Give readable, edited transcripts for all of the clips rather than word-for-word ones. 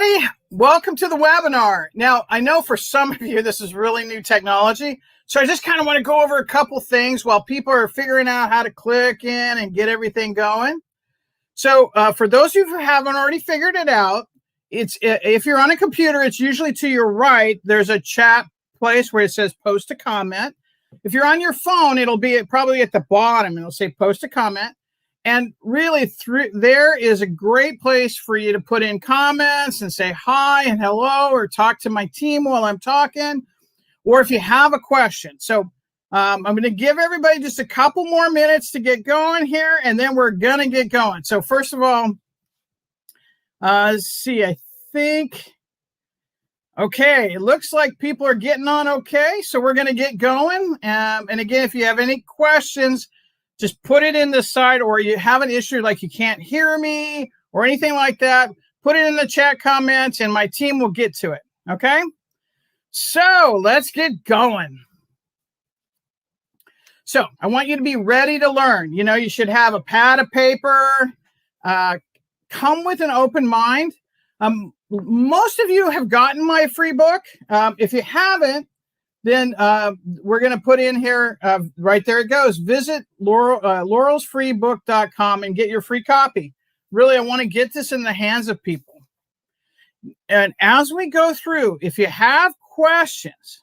everybody. Welcome to the webinar. Now, I know for some of you, this is really new technology. So I just kind of want to go over a couple things while people are figuring out how to click in and get everything going. So for those of you who haven't already figured it out, if you're on a computer, it's usually to your right. There's a chat place where it says post a comment. If you're on your phone, it'll be probably at the bottom. It'll say post a comment. And really, there is a great place for you to put in comments and say hi and hello, or talk to my team while I'm talking, or if you have a question. So I'm going to give everybody just a couple more minutes to get going here, and then we're going to get going. So first of all, let's see, I think, okay, it looks like people are getting on okay. So we're going to get going. And again, if you have any questions, just put it in the side, or you have an issue like you can't hear me or anything like that, put it in the chat comments and my team will get to it. Okay. So let's get going. So I want you to be ready to learn. You know, you should have a pad of paper, come with an open mind. Most of you have gotten my free book. If you haven't, then we're going to put in here, right there it goes. Visit laurelsfreebook.com and get your free copy. Really, I want to get this in the hands of people. And as we go through, if you have questions,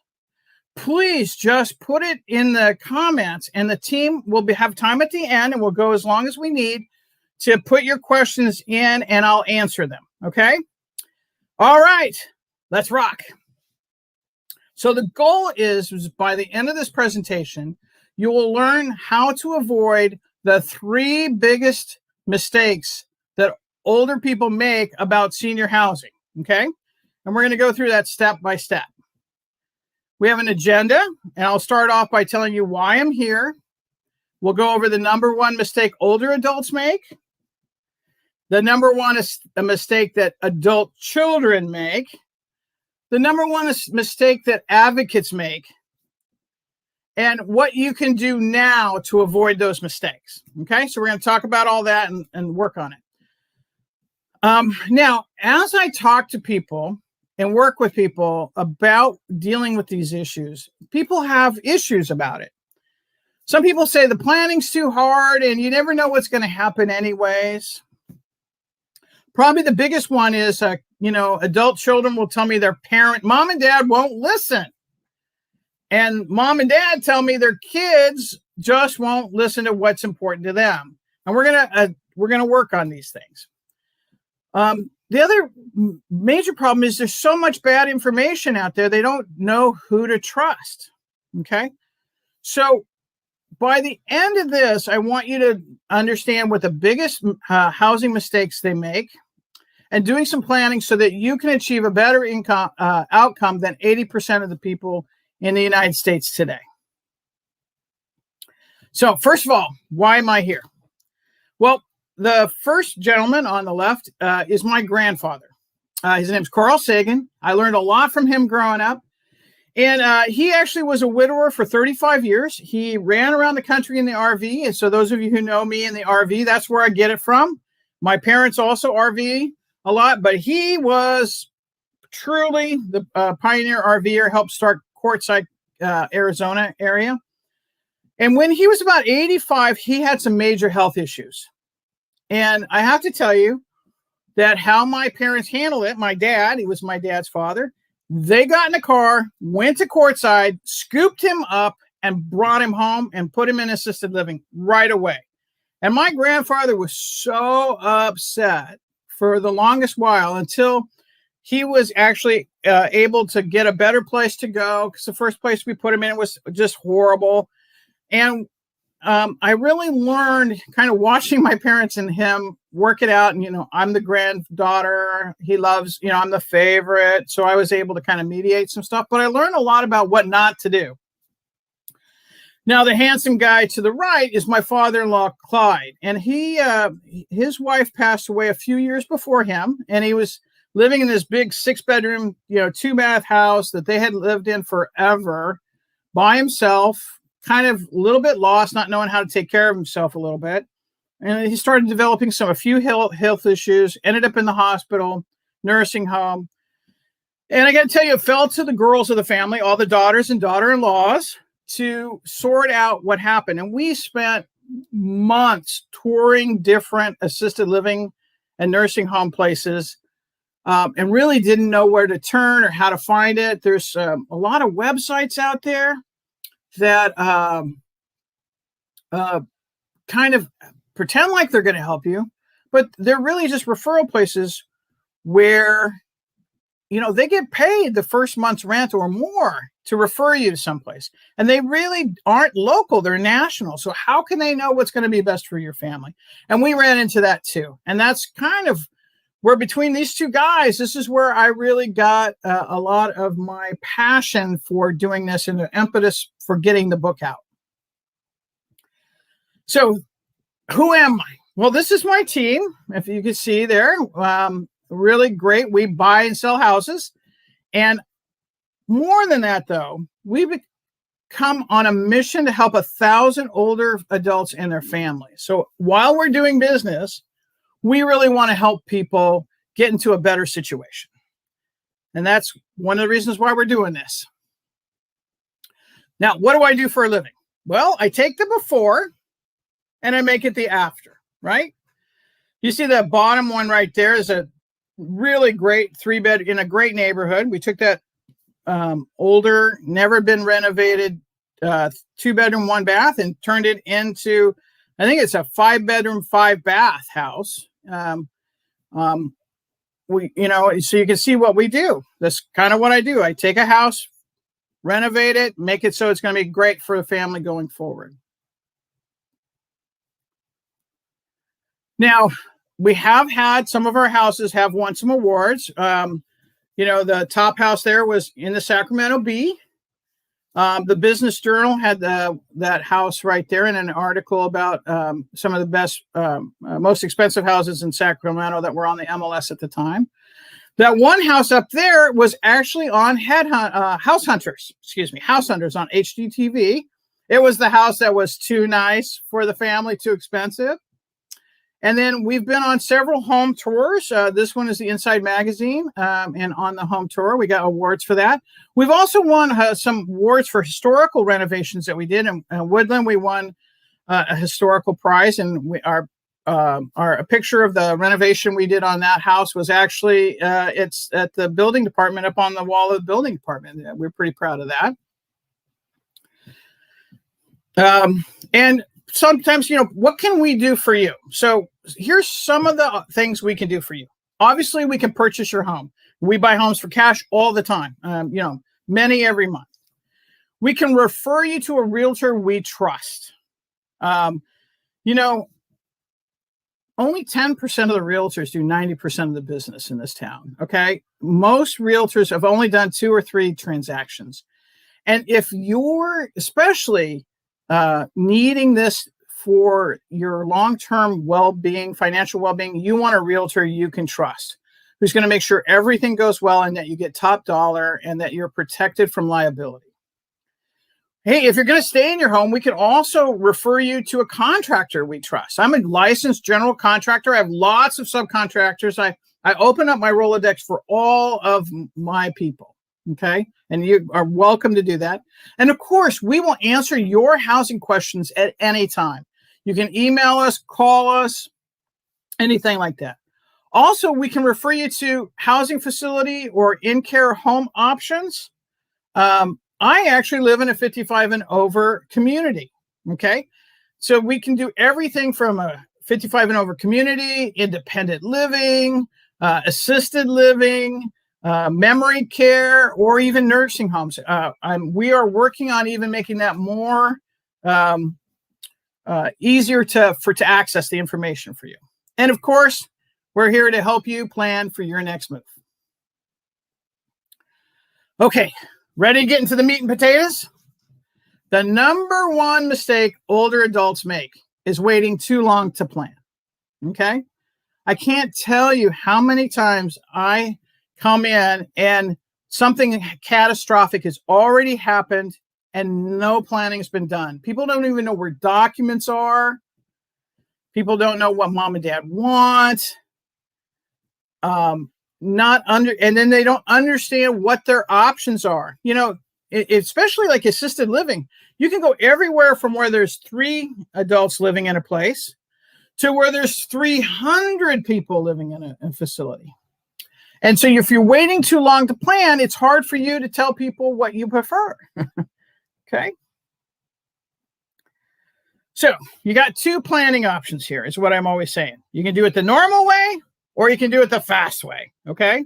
please just put it in the comments, and the team will have time at the end, and we'll go as long as we need to put your questions in, and I'll answer them. Okay? All right, let's rock. So the goal is by the end of this presentation, you will learn how to avoid the 3 biggest mistakes that older people make about senior housing, okay? And we're going to go through that step by step. We have an agenda, and I'll start off by telling you why I'm here. We'll go over the number 1 mistake older adults make. The number 1 is a mistake that adult children make. The number 1 is mistake that advocates make, and what you can do now to avoid those mistakes. Okay, so we're going to talk about all that and work on it. Now, as I talk to people and work with people about dealing with these issues, people have issues about it. Some people say the planning's too hard and you never know what's going to happen anyways. Probably the biggest one is, adult children will tell me their mom and dad won't listen. And mom and dad tell me their kids just won't listen to what's important to them. And we're gonna work on these things. The other major problem is there's so much bad information out there, they don't know who to trust. Okay. So by the end of this, I want you to understand what the biggest housing mistakes they make, and doing some planning so that you can achieve a better outcome than 80% of the people in the United States today. So first of all, why am I here? Well, the first gentleman on the left is my grandfather. His name's Carl Sagan. I learned a lot from him growing up. And he actually was a widower for 35 years. He ran around the country in the RV. And so those of you who know me in the RV, that's where I get it from. My parents also RV a lot, but he was truly the pioneer RVer, helped start Quartzsite, Arizona area. And when he was about 85, he had some major health issues. And I have to tell you that how my parents handled it, my dad, he was my dad's father, they got in a car, went to Quartzsite, scooped him up and brought him home and put him in assisted living right away. And my grandfather was so upset for the longest while until he was actually able to get a better place to go, because the first place we put him in was just horrible. And I really learned kind of watching my parents and him work it out. And, I'm the granddaughter. He loves, I'm the favorite. So I was able to kind of mediate some stuff. But I learned a lot about what not to do. Now, the handsome guy to the right is my father-in-law, Clyde. And his wife passed away a few years before him. And he was living in this big 6-bedroom, 2-bath house that they had lived in forever by himself, kind of a little bit lost, not knowing how to take care of himself a little bit. And he started developing a few health issues, ended up in the hospital, nursing home. And I got to tell you, it fell to the girls of the family, all the daughters and daughter-in-laws, to sort out what happened. And we spent months touring different assisted living and nursing home places, and really didn't know where to turn or how to find it. There's a lot of websites out there that kind of pretend like they're going to help you, but they're really just referral places where, you know, they get paid the first month's rent or more to refer you to someplace. And they really aren't local, they're national. So how can they know what's going to be best for your family? And we ran into that too. And that's kind of where, between these two guys, this is where I really got a lot of my passion for doing this and the impetus for getting the book out. So who am I? Well, this is my team. If you can see there, really great. We buy and sell houses. And more than that, though, we've come on a mission to help 1,000 older adults and their families. So while we're doing business, we really want to help people get into a better situation. And that's one of the reasons why we're doing this. Now, what do I do for a living? Well, I take the before and I make it the after, right? You see that bottom one right there is a really great 3-bed in a great neighborhood. We took that older, never been renovated 2-bedroom, 1-bath and turned it into, I think it's a 5-bedroom, 5-bath house. We, you know, so you can see what we do. That's kind of what I do. I take a house, renovate it, make it so it's going to be great for the family going forward. Now, we have had some of our houses have won some awards. You know, the top house there was in the Sacramento Bee. The Business Journal had that house right there in an article about some of the best, most expensive houses in Sacramento that were on the MLS at the time. That one house up there was actually on House Hunters on HGTV. It was the house that was too nice for the family, too expensive. And then we've been on several home tours. This one is the Inside Magazine, and on the home tour, we got awards for that. We've also won some awards for historical renovations that we did. In Woodland, we won a historical prize, and a picture of the renovation we did on that house was actually, it's at the building department, up on the wall of the building department. We're pretty proud of that. And sometimes, you know, what can we do for you? So here's some of the things we can do for you. Obviously, we can purchase your home. We buy homes for cash all the time, you know, many every month. We can refer you to a realtor we trust. You know, only 10% of the realtors do 90% of the business in this town, okay? Most realtors have only done 2 or 3 transactions. And if you're especially needing this for your long-term well-being, financial well-being, you want a realtor you can trust, who's going to make sure everything goes well and that you get top dollar and that you're protected from liability. Hey, if you're going to stay in your home, we can also refer you to a contractor we trust. I'm a licensed general contractor. I have lots of subcontractors. I open up my Rolodex for all of my people. Okay. And you are welcome to do that. And of course, we will answer your housing questions at any time. You can email us, call us, anything like that. Also, we can refer you to housing facility or in-care home options. I actually live in a 55 and over community. Okay. So we can do everything from a 55 and over community, independent living, assisted living, memory care, or even nursing homes. We are working on even making that more easier to access the information for you. And of course, we're here to help you plan for your next move. Okay, ready to get into the meat and potatoes? The number one mistake older adults make is waiting too long to plan. Okay, I can't tell you how many times I come in and something catastrophic has already happened and no planning has been done. People don't even know where documents are. People don't know what mom and dad want. and then they don't understand what their options are. Especially like assisted living, you can go everywhere from where there's 3 adults living in a place to where there's 300 people living in a facility. And so if you're waiting too long to plan, it's hard for you to tell people what you prefer. Okay. So you got 2 planning options here, is what I'm always saying. You can do it the normal way, or you can do it the fast way. Okay.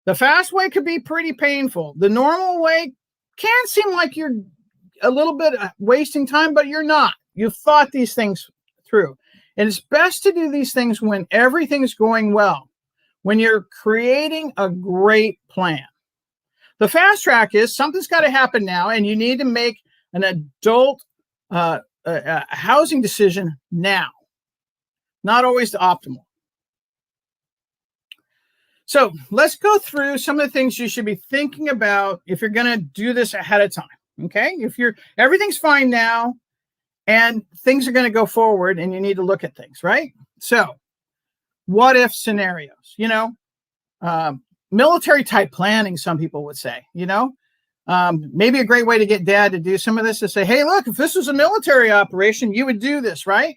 The fast way could be pretty painful. The normal way can seem like you're a little bit wasting time, but you're not. You've thought these things through. And it's best to do these things when everything's going well, when you're creating a great plan. The fast track is something's got to happen now, and you need to make an adult housing decision now. Not always the optimal. So let's go through some of the things you should be thinking about if you're going to do this ahead of time. Okay. If everything's fine now and things are going to go forward and you need to look at things, right? So what if scenarios, military type planning, some people would say, maybe a great way to get dad to do some of this is say, hey, look, if this was a military operation, you would do this, right?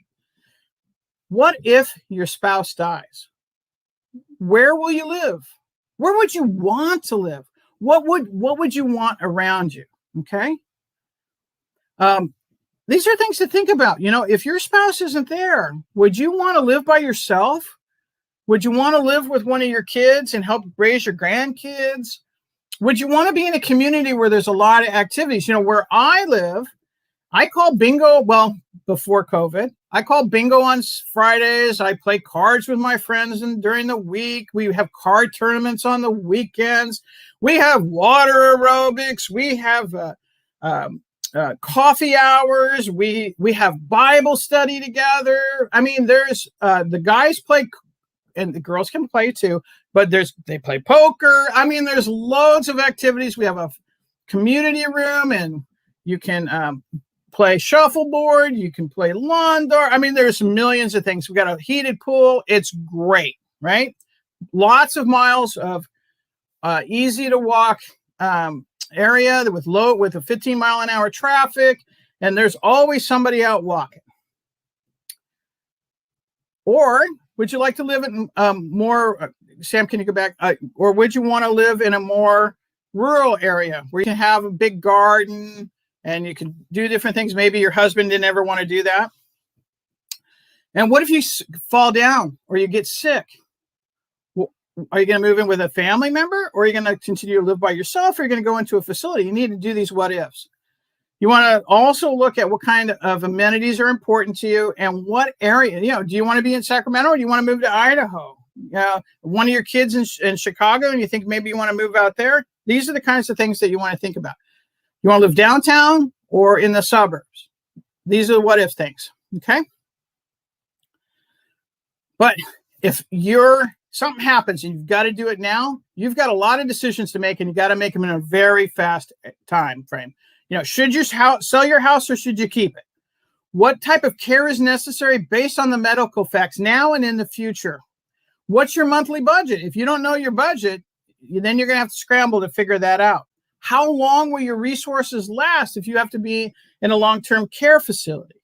What if your spouse dies? Where will you live? Where would you want to live? What would you want around you? Okay. These are things to think about. If your spouse isn't there, would you want to live by yourself? Would you want to live with one of your kids and help raise your grandkids? Would you want to be in a community where there's a lot of activities? Where I live, I call bingo. Well, before COVID, I call bingo on Fridays. I play cards with my friends, and during the week, we have card tournaments on the weekends. We have water aerobics. We have coffee hours. We have Bible study together. I mean, there's the guys play, and the girls can play too. But they play poker. I mean, there's loads of activities. We have a community room, and you can play shuffleboard. You can play lawn dart. I mean, there's millions of things. We've got a heated pool. It's great, right? Lots of miles of easy to walk area with a 15-mile-an-hour traffic, and there's always somebody out walking. Or would you like to live in more? Sam, can you go back? Or would you want to live in a more rural area where you can have a big garden and you can do different things? Maybe your husband didn't ever want to do that. And what if you fall down or you get sick? Well, are you going to move in with a family member, or are you going to continue to live by yourself, or are you going to go into a facility? You need to do these what ifs. You want to also look at what kind of amenities are important to you and what area. Do you want to be in Sacramento, or do you want to move to Idaho? One of your kids in Chicago, and you think maybe you want to move out there? These are the kinds of things that you want to think about. You want to live downtown or in the suburbs? These are the what if things. Okay. But if something happens and you've got to do it now, you've got a lot of decisions to make, and you got to make them in a very fast time frame. Should you sell your house, or should you keep it? What type of care is necessary based on the medical facts now and in the future? What's your monthly budget? If you don't know your budget, then you're going to have to scramble to figure that out. How long will your resources last if you have to be in a long-term care facility?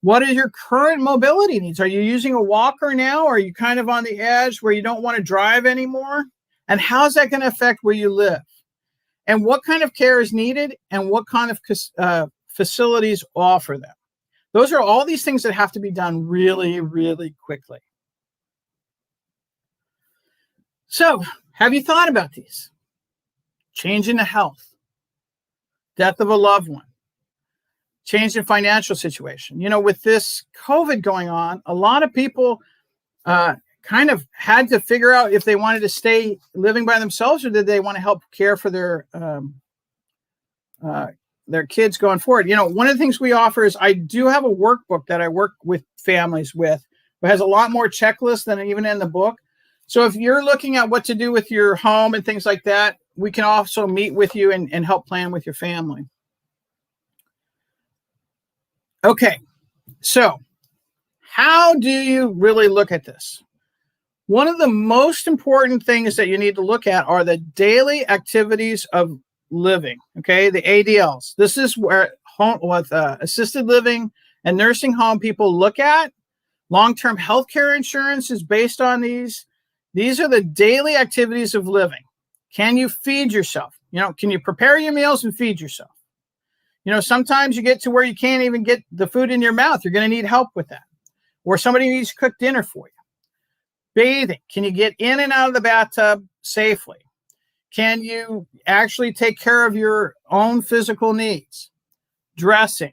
What is your current mobility needs? Are you using a walker now? Or are you kind of on the edge where you don't want to drive anymore? And how's that going to affect where you live? And what kind of care is needed, and what kind of facilities offer them? Those are all these things that have to be done really, really quickly. So, have you thought about these? Change in the health, death of a loved one, change in financial situation. With this COVID going on, a lot of people kind of had to figure out if they wanted to stay living by themselves, or did they want to help care for their kids going forward. One of the things we offer is I do have a workbook that I work with families with. It has a lot more checklists than even in the book. So if you're looking at what to do with your home and things like that, we can also meet with you and help plan with your family. Okay, so how do you really look at this? One of the most important things that you need to look at are the daily activities of living, okay? The ADLs. This is where assisted living and nursing home people look at. Long-term healthcare insurance is based on these. These are the daily activities of living. Can you feed yourself? Can you prepare your meals and feed yourself? Sometimes you get to where you can't even get the food in your mouth. You're going to need help with that. Or somebody needs to cook dinner for you. Bathing. Can you get in and out of the bathtub safely? Can you actually take care of your own physical needs? Dressing.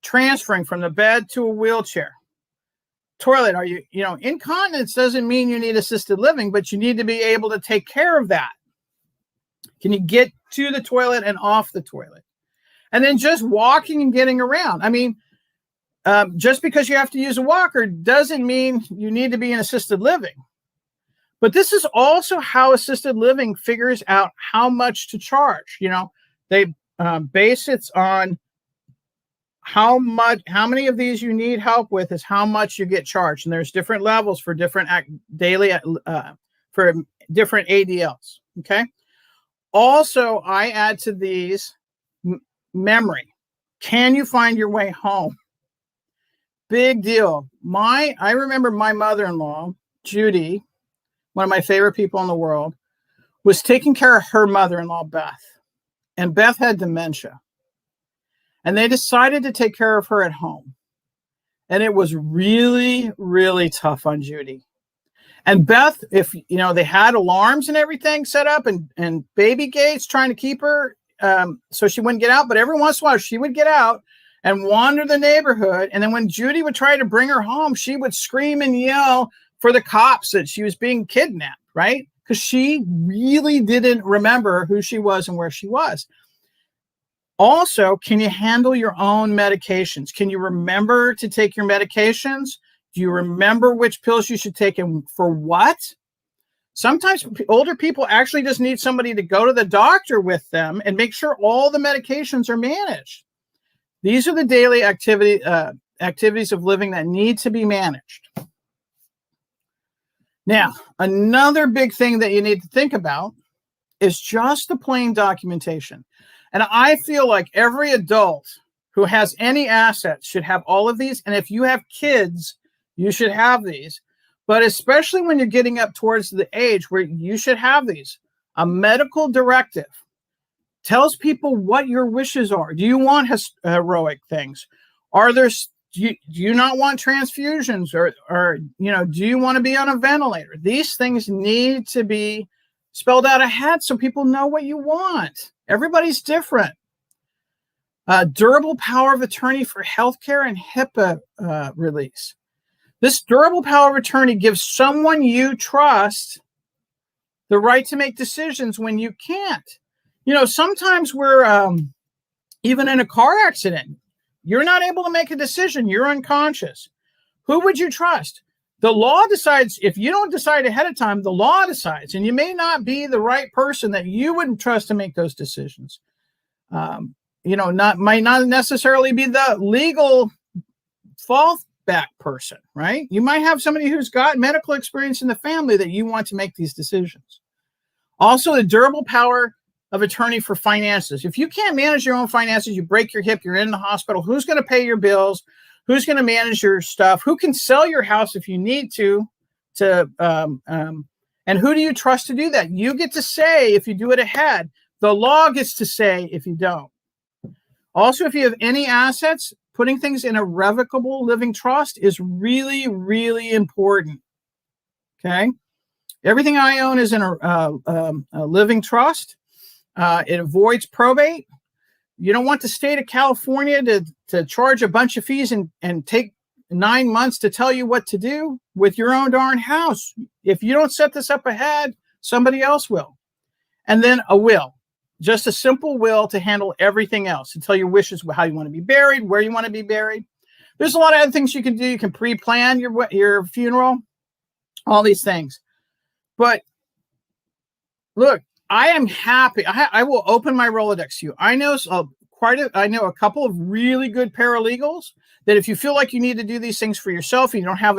Transferring from the bed to a wheelchair. Toilet. Are you, incontinence doesn't mean you need assisted living, but you need to be able to take care of that. Can you get to the toilet and off the toilet? And then just walking and getting around. Just because you have to use a walker doesn't mean you need to be in assisted living. But this is also how assisted living figures out how much to charge. They base it on how many of these you need help with is how much you get charged. And there's different levels for different for different ADLs. Okay. Also, I add to these memory. Can you find your way home? Big deal. I remember my mother-in-law, Judy, one of my favorite people in the world, was taking care of her mother-in-law, Beth. And Beth had dementia. And they decided to take care of her at home. And it was really, really tough on Judy. And Beth, if they had alarms and everything set up and baby gates trying to keep her so she wouldn't get out, but every once in a while she would get out and wander the neighborhood. And then when Judy would try to bring her home, she would scream and yell for the cops that she was being kidnapped, right? Because she really didn't remember who she was and where she was. Also, can you handle your own medications? Can you remember to take your medications? Do you remember which pills you should take and for what? Sometimes older people actually just need somebody to go to the doctor with them and make sure all the medications are managed. These are the daily activities of living that need to be managed. Now, another big thing that you need to think about is just the plain documentation. And I feel like every adult who has any assets should have all of these. And if you have kids, you should have these. But especially when you're getting up towards the age where you should have these. A medical directive tells people what your wishes are. Do you want heroic things? Do you not want transfusions or do you want to be on a ventilator? These things need to be spelled out ahead so people know what you want. Everybody's different. Durable power of attorney for healthcare and Hipaa release. This durable power of attorney gives someone you trust the right to make decisions when you can't. Sometimes we're even in a car accident. You're not able to make a decision. You're unconscious. Who would you trust? The law decides. If you don't decide ahead of time, the law decides, and you may not be the right person that you would trust to make those decisions. Might not necessarily be the legal fallback person, right? You might have somebody who's got medical experience in the family that you want to make these decisions. Also, the durable power of attorney for finances. If you can't manage your own finances, you break your hip, you're in the hospital, who's going to pay your bills? Who's going to manage your stuff? Who can sell your house if you need to and who do you trust to do that? You get to say if you do it ahead. The law gets to say if you don't. Also, if you have any assets, putting things in a revocable living trust is really, really important. Okay? Everything I own is in a living trust. It avoids probate. You don't want the state of California to charge a bunch of fees and take 9 months to tell you what to do with your own darn house. If you don't set this up ahead, somebody else will. And then a will. Just a simple will to handle everything else, to tell your wishes, how you want to be buried, where you want to be buried. There's a lot of other things you can do. You can pre-plan your funeral, all these things. But look, I am happy. I will open my Rolodex to you. I know I know a couple of really good paralegals that if you feel like you need to do these things for yourself, you don't have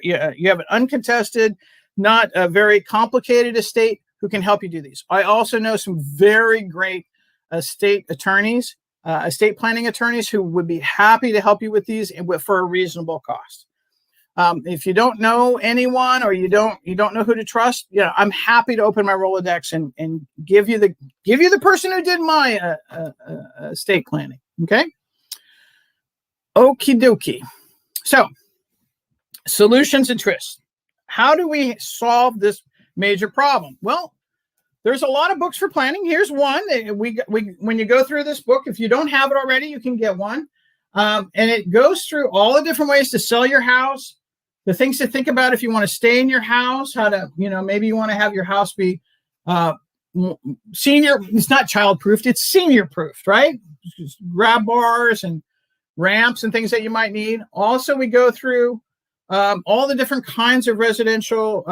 you have an uncontested, not a very complicated estate who can help you do these. I also know some very great estate attorneys, estate planning attorneys who would be happy to help you with these for a reasonable cost. If you don't know anyone or you don't know who to trust, I'm happy to open my Rolodex and give you the person who did my estate planning. Okay. Okie dokie. So, solutions and twists. How do we solve this major problem? Well, there's a lot of books for planning. Here's one. When you go through this book, if you don't have it already, you can get one. And it goes through all the different ways to sell your house, the things to think about if you want to stay in your house, how to, maybe you want to have your house be senior. It's not child-proofed, it's senior-proofed, right? Just grab bars and ramps and things that you might need. Also, we go through all the different kinds of residential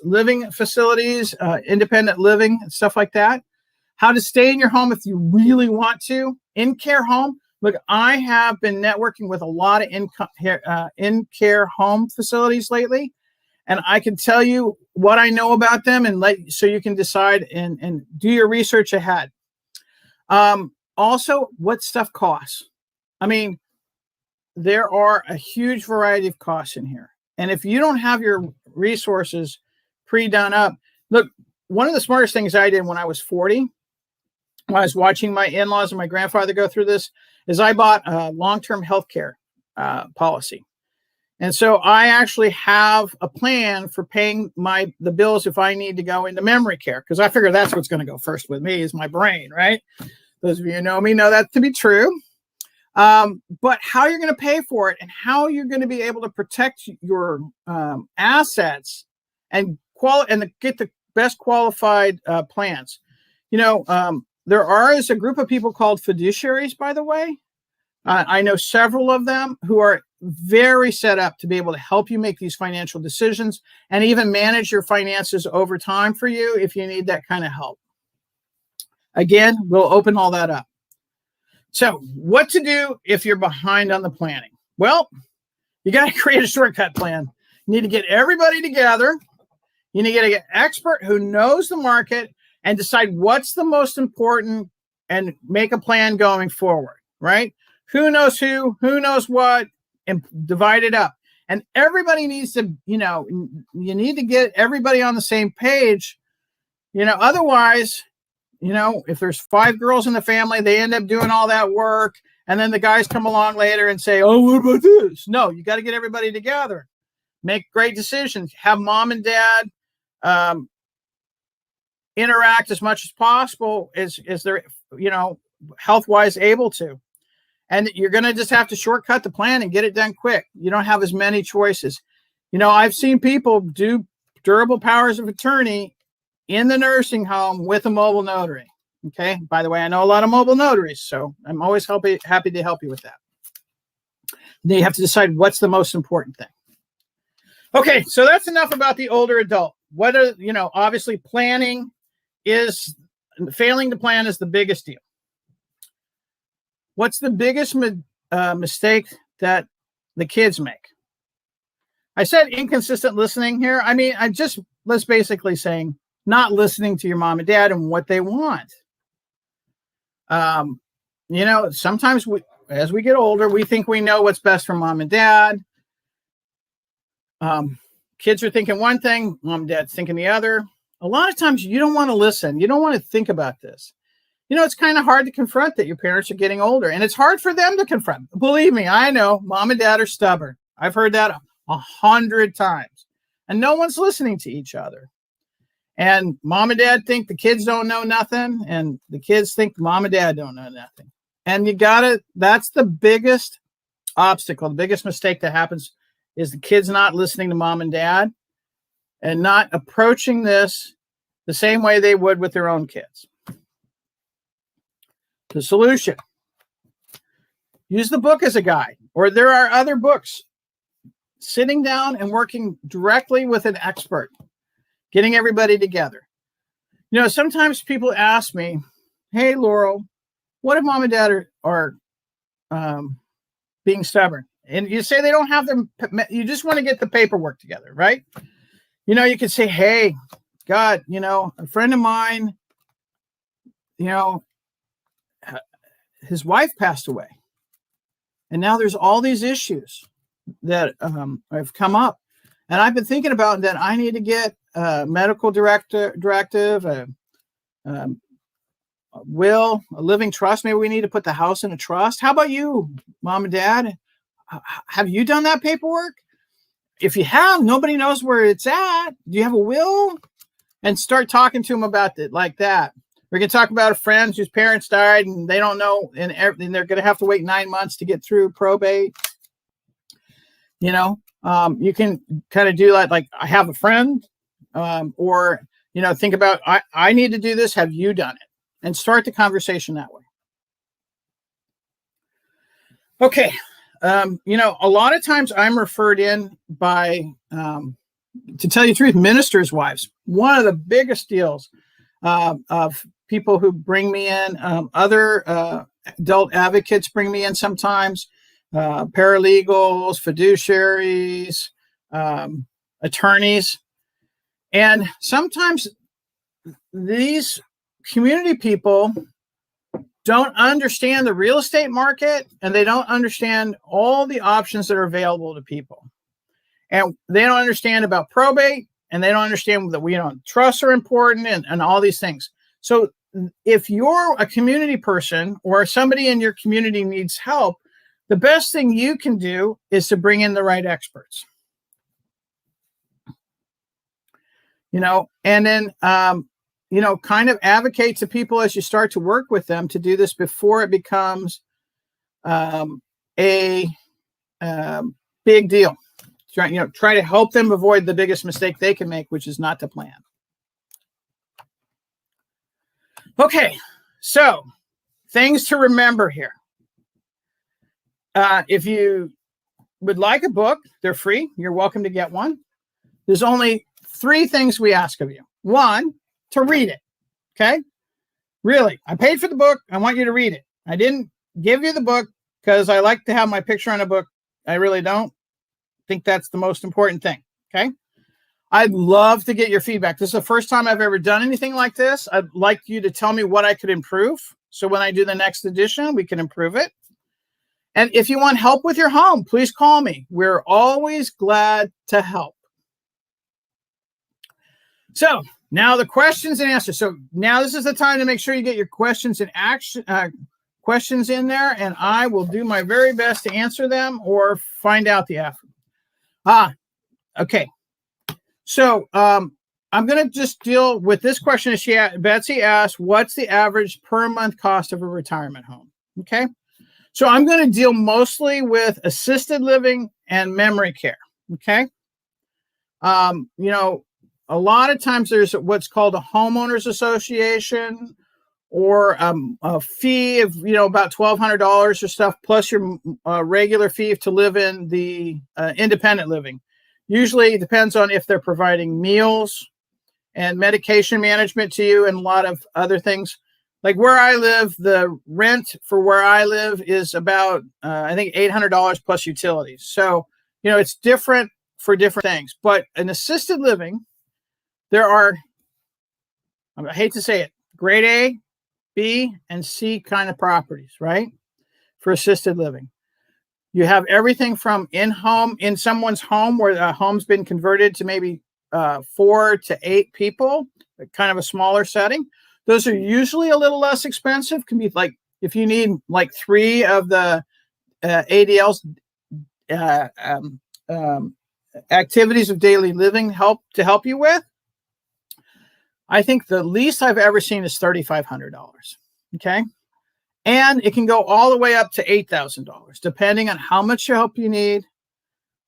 living facilities, independent living, stuff like that. How to stay in your home if you really want to. In-care home. Look, I have been networking with a lot of in-care home facilities lately, and I can tell you what I know about them so you can decide and do your research ahead. Also, what stuff costs. I mean, there are a huge variety of costs in here. And if you don't have your resources pre-done up, look, one of the smartest things I did when I was 40, when I was watching my in-laws and my grandfather go through this, is I bought a long-term health care policy. And so I actually have a plan for paying the bills if I need to go into memory care, because I figure that's what's going to go first with me is my brain, right? Those of you who know me know that to be true. But how you're going to pay for it and how you're going to be able to protect your assets and get the best qualified plans. There is a group of people called fiduciaries, by the way. I know several of them who are very set up to be able to help you make these financial decisions and even manage your finances over time for you if you need that kind of help. Again, we'll open all that up. So what to do if you're behind on the planning? Well, you got to create a shortcut plan. You need to get everybody together. You need to get an expert who knows the market and decide what's the most important and make a plan going forward, right? Who knows who knows what, and divide it up. And everybody needs to, you need to get everybody on the same page. Otherwise, if there's 5 girls in the family, they end up doing all that work. And then the guys come along later and say, oh, what about this? No, you got to get everybody together. Make great decisions. Have mom and dad interact as much as possible as they're, health-wise able to. And you're going to just have to shortcut the plan and get it done quick. You don't have as many choices. I've seen people do durable powers of attorney in the nursing home with a mobile notary. Okay. By the way, I know a lot of mobile notaries, so I'm always happy to help you with that. Then you have to decide what's the most important thing. Okay. So that's enough about the older adult. Whether, obviously failing to plan is the biggest deal. What's the biggest mistake that the kids make? I said inconsistent listening here. I mean, let's basically saying not listening to your mom and dad and what they want. Sometimes as we get older, we think we know what's best for mom and dad. Kids are thinking one thing, mom and dad's thinking the other. A lot of times you don't want to listen. You don't want to think about this. It's kind of hard to confront that your parents are getting older, and it's hard for them to confront. Believe me, I know mom and dad are stubborn. I've heard that 100 times, and no one's listening to each other. And mom and dad think the kids don't know nothing, and the kids think mom and dad don't know nothing. And that's the biggest obstacle. The biggest mistake that happens is the kids not listening to mom and dad and not approaching this the same way they would with their own kids. The solution: use the book as a guide, or there are other books. Sitting down and working directly with an expert, getting everybody together. Sometimes people ask me, hey, Laurel, What if mom and dad are being stubborn? And you say they don't have them, you just want to get the paperwork together, right? You could say, hey, God, a friend of mine, his wife passed away. And now there's all these issues that have come up. And I've been thinking about that I need to get a medical directive, a will, a living trust. Maybe we need to put the house in a trust. How about you, mom and dad? Have you done that paperwork? If you have, nobody knows where it's at. Do you have a will? And start talking to them about it like that. We can talk about a friend whose parents died and they don't know, and they're going to have to wait 9 months to get through probate. You can kind of do that. Like, I have a friend, or, think about, I need to do this. Have you done it? And start the conversation that way. Okay. A lot of times I'm referred in by, to tell you the truth, ministers' wives. One of the biggest deals of people who bring me in, other adult advocates bring me in sometimes, paralegals, fiduciaries, attorneys. And sometimes these community people don't understand the real estate market, and they don't understand all the options that are available to people. And they don't understand about probate, and they don't understand that trusts are important and all these things. So if you're a community person or somebody in your community needs help, the best thing you can do is to bring in the right experts. And then, kind of advocate to people as you start to work with them to do this before it becomes a big deal. Try to help them avoid the biggest mistake they can make, which is not to plan. Okay, so things to remember here. If you would like a book, they're free. You're welcome to get one. There's only 3 things we ask of you. 1, to read it. Okay? Really, I paid for the book. I want you to read it. I didn't give you the book because I like to have my picture on a book. I really don't think that's the most important thing. Okay? I'd love to get your feedback. This is the first time I've ever done anything like this. I'd like you to tell me what I could improve. So when I do the next edition, we can improve it. And if you want help with your home, please call me. We're always glad to help. So now the questions and answers. So now this is the time to make sure you get your questions and questions in there, and I will do my very best to answer them or find out the answer. Okay. So I'm going to just deal with this question. Betsy asked, what's the average per month cost of a retirement home? Okay. So I'm going to deal mostly with assisted living and memory care. Okay. A lot of times there's what's called a homeowners association, or a fee of, about $1,200 or stuff, plus your regular fee to live in the independent living. Usually it depends on if they're providing meals and medication management to you and a lot of other things. Like where I live, the rent for where I live is about, I think, $800 plus utilities. So, it's different for different things. But in assisted living, there are, I hate to say it, grade A, B, and C kind of properties, right? For assisted living. You have everything from in someone's home where the home's been converted to maybe 4 to 8 people, kind of a smaller setting. Those are usually a little less expensive. Can be like, if you need like 3 of the ADL's activities of daily living to help you with, I think the least I've ever seen is $3,500. Okay. And it can go all the way up to $8,000, depending on how much help you need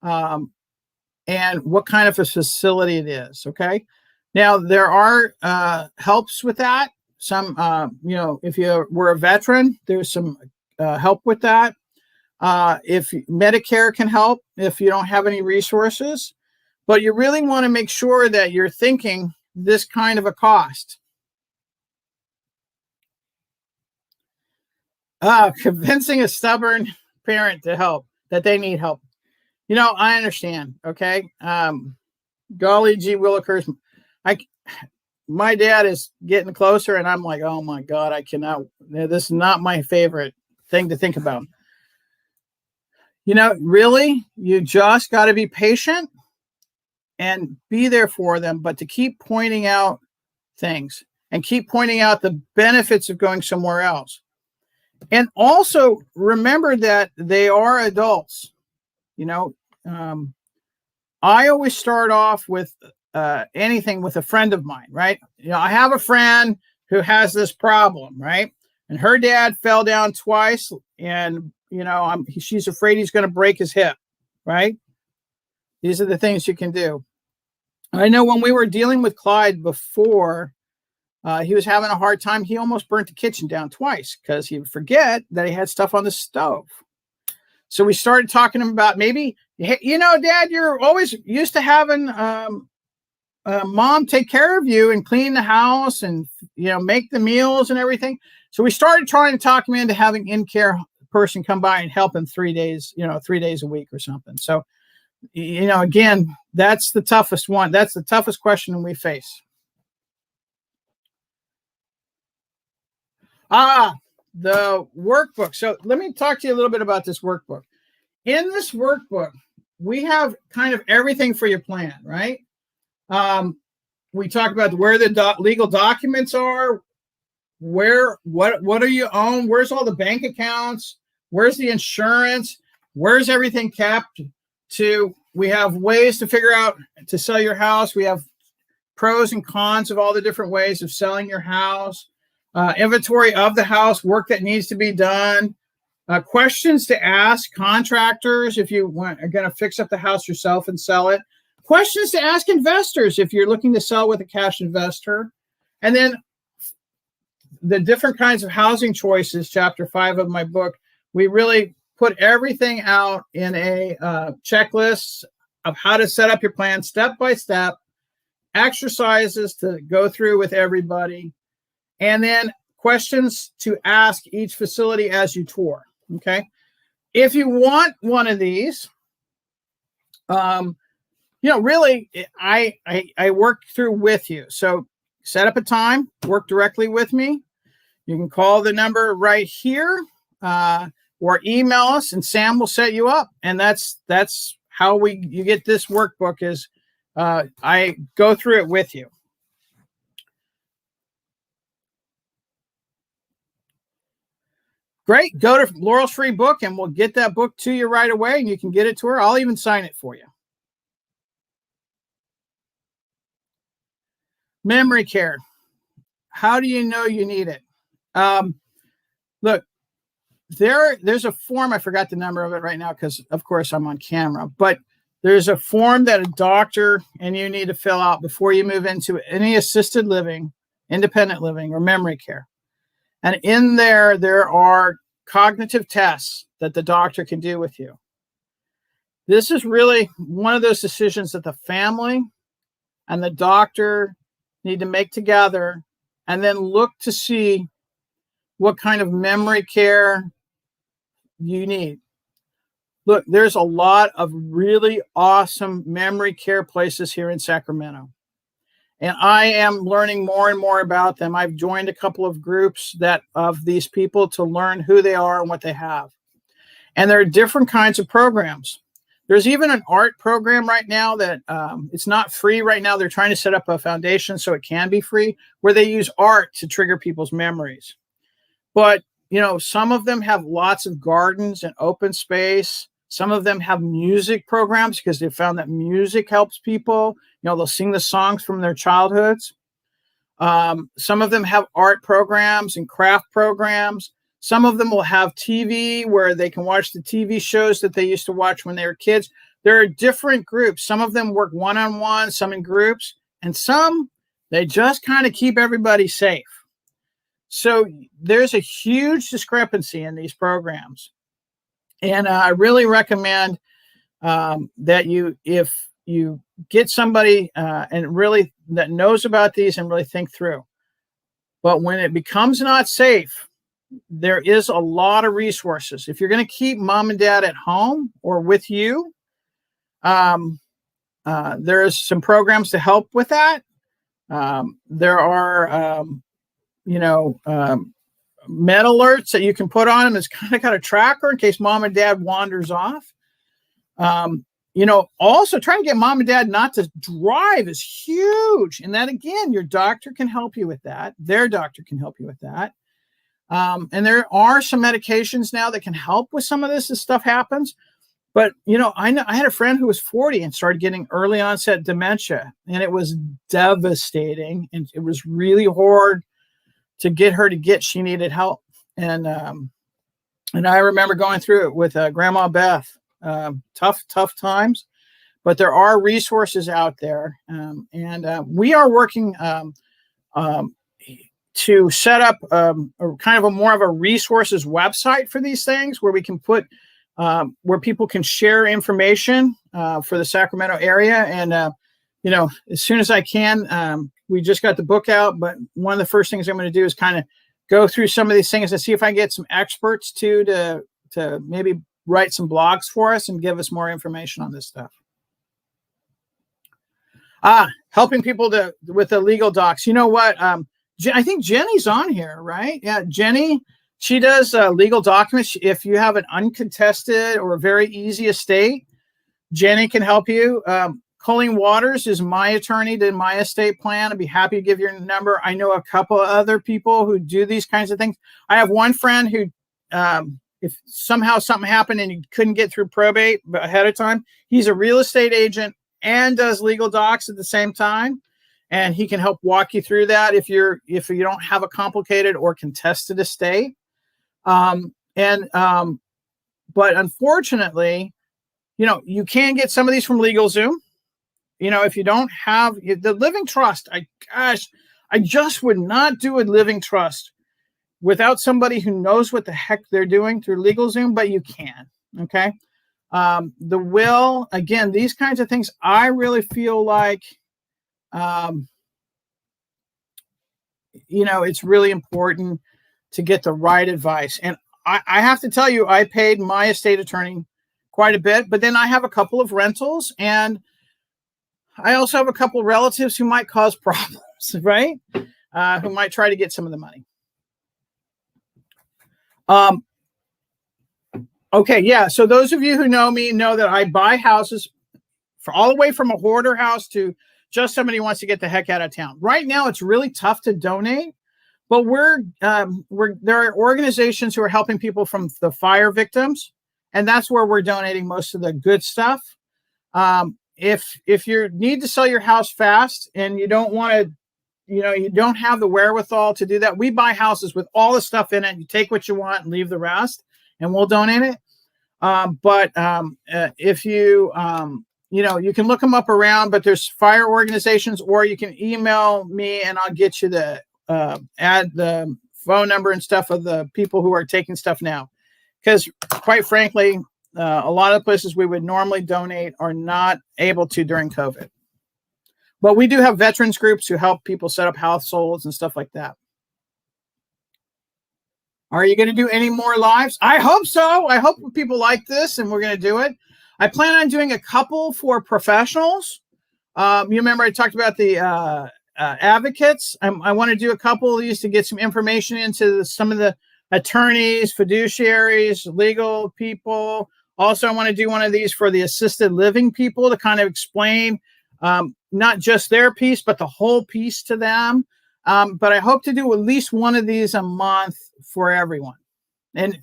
and what kind of a facility it is. Okay. Now, there are helps with that. Some, if you were a veteran, there's some help with that. If Medicare can help if you don't have any resources, but you really want to make sure that you're thinking this kind of a cost. Convincing a stubborn parent to help, that they need help. I understand. Okay. Golly gee willikers. My dad is getting closer and I'm like, oh my God, I cannot. This is not my favorite thing to think about. Really, you just got to be patient and be there for them, but to keep pointing out things and keep pointing out the benefits of going somewhere else. And also remember that they are adults. I always start off with anything with a friend of mine, right? I have a friend who has this problem, right? And her dad fell down twice and, she's afraid he's going to break his hip, right? These are the things you can do. I know when we were dealing with Clyde before, he was having a hard time. He almost burnt the kitchen down twice because he would forget that he had stuff on the stove. So we started talking to him about maybe, Dad, you're always used to having Mom take care of you and clean the house and, make the meals and everything. So we started trying to talk him into having in-care person come by and help him 3 days, 3 days a week or something. So, again, that's the toughest one. That's the toughest question we face. The workbook. So let me talk to you a little bit about this workbook. In this workbook, we have kind of everything for your plan, right? We talk about where the legal documents are, what do you own, where's all the bank accounts, where's the insurance, where's everything kept. We have ways to figure out to sell your house. We have pros and cons of all the different ways of selling your house. Inventory of the house, work that needs to be done, questions to ask contractors if you are going to fix up the house yourself and sell it, questions to ask investors if you're looking to sell with a cash investor, and then the different kinds of housing choices, chapter 5 of my book. We really put everything out in a checklist of how to set up your plan step by step, exercises to go through with everybody, and then questions to ask each facility as you tour. Okay. If you want one of these, really, I work through with you. So set up a time, work directly with me. You can call the number right here or email us and Sam will set you up. And that's how you get this workbook is I go through it with you. Great. Go to Laurel's free book and we'll get that book to you right away and you can get it to her. I'll even sign it for you. Memory care. How do you know you need it? Look, there's a form. I forgot the number of it right now because, of course, I'm on camera. But there's a form that a doctor and you need to fill out before you move into any assisted living, independent living, or memory care. And in there are cognitive tests that the doctor can do with you. This is really one of those decisions that the family and the doctor need to make together and then look to see what kind of memory care you need. Look, there's a lot of really awesome memory care places here in Sacramento. And I am learning more and more about them. I've joined a couple of groups of these people to learn who they are and what they have. And there are different kinds of programs. There's even an art program right now that it's not free right now. They're trying to set up a foundation so it can be free, where they use art to trigger people's memories. But, some of them have lots of gardens and open space. Some of them have music programs because they found that music helps people. They'll sing the songs from their childhoods. Some of them have art programs and craft programs. Some of them will have TV where they can watch the TV shows that they used to watch when they were kids. There are different groups. Some of them work one-on-one, some in groups, and some, they just kind of keep everybody safe. So there's a huge discrepancy in these programs. And I really recommend that if you get somebody and really that knows about these and really think through. But when it becomes not safe, there is a lot of resources. If you're going to keep mom and dad at home or with you, there's some programs to help with that. There are, med alerts that you can put on them. It's kind of got a tracker in case mom and dad wanders off. Also trying to get mom and dad not to drive is huge. And that, again, your doctor can help you with that. Their doctor can help you with that. And there are some medications now that can help with some of this as stuff happens. But, I had a friend who was 40 and started getting early onset dementia, and it was devastating. And it was really hard to get her to she needed help. And I remember going through it with Grandma Beth. Tough times, but there are resources out there. And we are working to set up a kind of a more of a resources website for these things, where we can put where people can share information for the Sacramento area. And as soon as I can, we just got the book out, but one of the first things I'm going to do is kind of go through some of these things and see if I can get some experts to maybe write some blogs for us and give us more information on this stuff. Helping people with the legal docs. You know what? I think Jenny's on here, right? Yeah, Jenny, she does legal documents. If you have an uncontested or a very easy estate, Jenny can help you. Colleen Waters is my attorney, did my estate plan. I'd be happy to give your number. I know a couple of other people who do these kinds of things. I have one friend who, if somehow something happened and you couldn't get through probate ahead of time, he's a real estate agent and does legal docs at the same time. And he can help walk you through that if you don't have a complicated or contested estate. But unfortunately, you can get some of these from LegalZoom. If you don't have the living trust, I just would not do a living trust without somebody who knows what the heck they're doing through LegalZoom, but you can. Okay. The will, again, these kinds of things, I really feel like, it's really important to get the right advice. And I have to tell you, I paid my estate attorney quite a bit, but then I have a couple of rentals, and I also have a couple of relatives who might cause problems, right? Who might try to get some of the money. Okay, yeah. So those of you who know me know that I buy houses for all the way from a hoarder house to just somebody who wants to get the heck out of town. Right now, it's really tough to donate, but there are organizations who are helping people from the fire victims, and that's where we're donating most of the good stuff. If you need to sell your house fast and you don't want to, you don't have the wherewithal to do that, we buy houses with all the stuff in it. You take what you want and leave the rest, and we'll donate it. If you, you can look them up around, but there's fire organizations, or you can email me and I'll get you add the phone number and stuff of the people who are taking stuff now. Because quite frankly, a lot of the places we would normally donate are not able to during COVID. But we do have veterans groups who help people set up households and stuff like that. Are you going to do any more lives? I hope so. I hope people like this, and we're going to do it. I plan on doing a couple for professionals. You remember I talked about the advocates. I want to do a couple of these to get some information into some of the attorneys, fiduciaries, legal people. Also, I want to do one of these for the assisted living people to kind of explain not just their piece, but the whole piece to them. But I hope to do at least one of these a month for everyone. And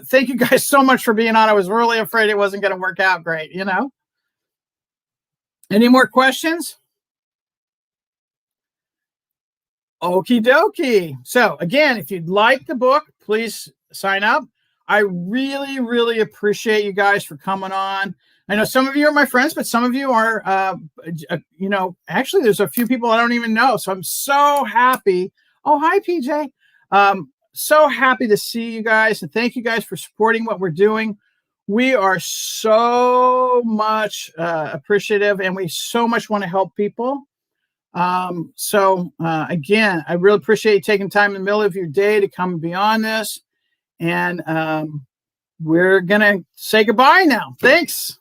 thank you guys so much for being on. I was really afraid it wasn't going to work out great, Any more questions? Okie dokie. So again, if you'd like the book, please sign up. I really, really appreciate you guys for coming on. I know some of you are my friends, but some of you are, actually there's a few people I don't even know. So I'm so happy. Oh, hi, PJ. So happy to see you guys, and thank you guys for supporting what we're doing. We are so much appreciative, and we so much want to help people. Again, I really appreciate you taking time in the middle of your day to come beyond this. And we're going to say goodbye now. Thanks.